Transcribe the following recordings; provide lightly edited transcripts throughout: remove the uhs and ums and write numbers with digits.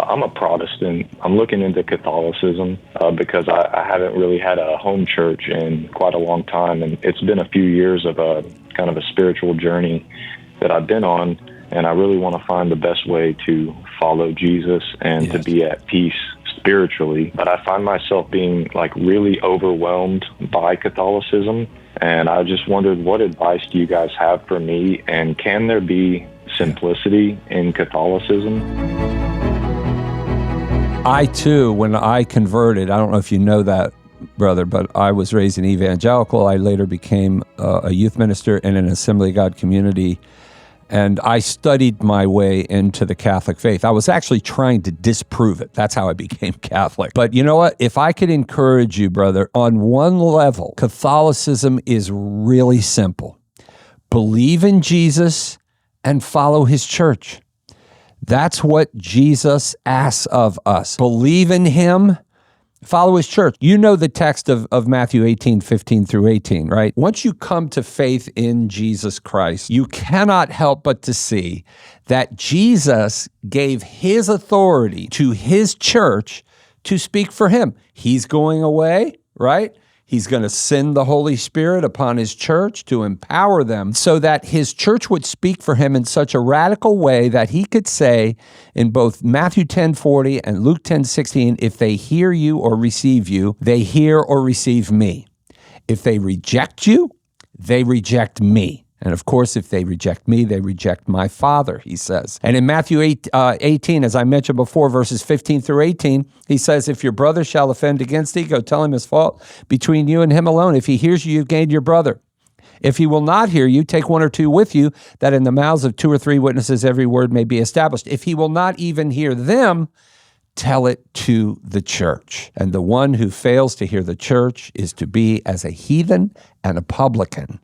I'm a Protestant. I'm looking into Catholicism because I haven't really had a home church in quite a long time, and it's been a few years of a kind of a spiritual journey that I've been on, and I really want to find the best way to follow Jesus and to be at peace spiritually. But I find myself being like really overwhelmed by Catholicism, and I just wondered, what advice do you guys have for me, and can there be simplicity in Catholicism? I too, when I converted, I don't know if you know that, brother, but I was raised in evangelical. I later became a youth minister in an Assembly of God community, and I studied my way into the Catholic faith. I was actually trying to disprove it. That's how I became Catholic. But you know what? If I could encourage you, brother, on one level, Catholicism is really simple. Believe in Jesus and follow his church. That's what Jesus asks of us. Believe in him, follow his church. You know the text of Matthew 18:15-18, right? Once you come to faith in Jesus Christ, you cannot help but to see that Jesus gave his authority to his church to speak for him. He's going away, right? He's going to send the Holy Spirit upon his church to empower them so that his church would speak for him in such a radical way that he could say in both Matthew 10:40 and Luke 10:16, if they hear you or receive you, they hear or receive me. If they reject you, they reject me. And of course, if they reject me, they reject my Father, he says. And in Matthew 18, as I mentioned before, verses 15-18, he says, if your brother shall offend against thee, go tell him his fault between you and him alone. If he hears you, you've gained your brother. If he will not hear you, take one or two with you, that in the mouths of 2 or 3 witnesses every word may be established. If he will not even hear them, tell it to the church. And the one who fails to hear the church is to be as a heathen and a publican.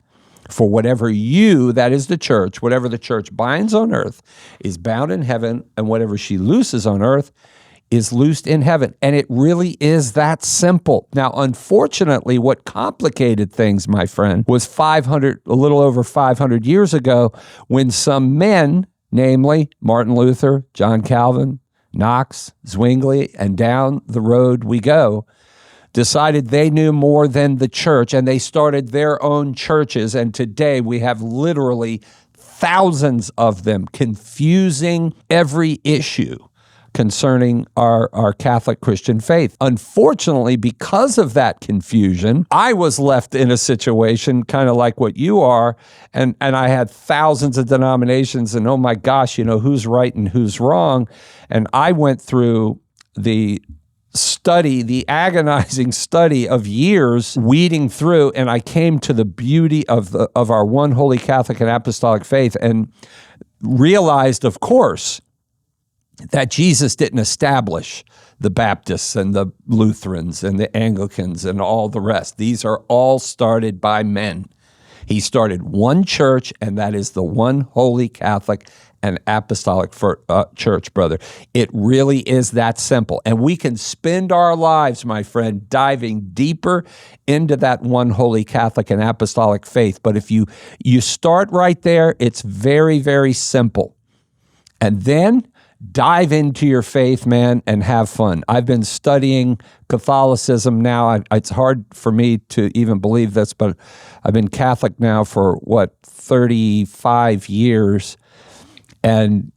For whatever you, that is the church, whatever the church binds on earth is bound in heaven, and whatever she looses on earth is loosed in heaven. And it really is that simple. Now, unfortunately, what complicated things, my friend, was a little over 500 years ago, when some men, namely Martin Luther, John Calvin, Knox, Zwingli, and down the road we go, decided they knew more than the church, and they started their own churches. And today we have literally thousands of them confusing every issue concerning our Catholic Christian faith. Unfortunately, because of that confusion, I was left in a situation kind of like what you are, and I had thousands of denominations, and oh my gosh, who's right and who's wrong. And I went through the agonizing study of years weeding through, and I came to the beauty of our one holy Catholic and apostolic faith, and realized, of course, that Jesus didn't establish the Baptists and the Lutherans and the Anglicans and all the rest. These are all started by men. He started one church, and that is the one holy Catholic and apostolic church, brother. It really is that simple. And we can spend our lives, my friend, diving deeper into that one holy Catholic and apostolic faith. But if you start right there, it's very, very simple. And then dive into your faith, man, and have fun. I've been studying Catholicism now. It's hard for me to even believe this, but I've been Catholic now for, 35 years. And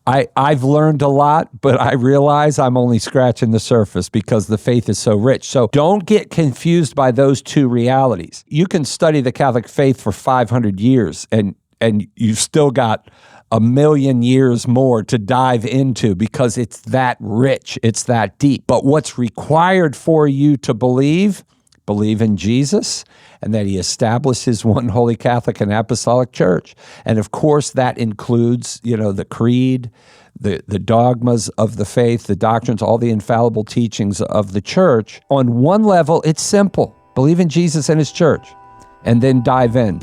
I've learned a lot, but I realize I'm only scratching the surface because the faith is so rich. So don't get confused by those two realities. You can study the Catholic faith for 500 years, and you've still got a million years more to dive into because it's that rich, it's that deep. But what's required for you to believe in Jesus, and that he established his one holy Catholic and apostolic church. And of course, that includes, the creed, the dogmas of the faith, the doctrines, all the infallible teachings of the church. On one level, it's simple. Believe in Jesus and his church, and then dive in.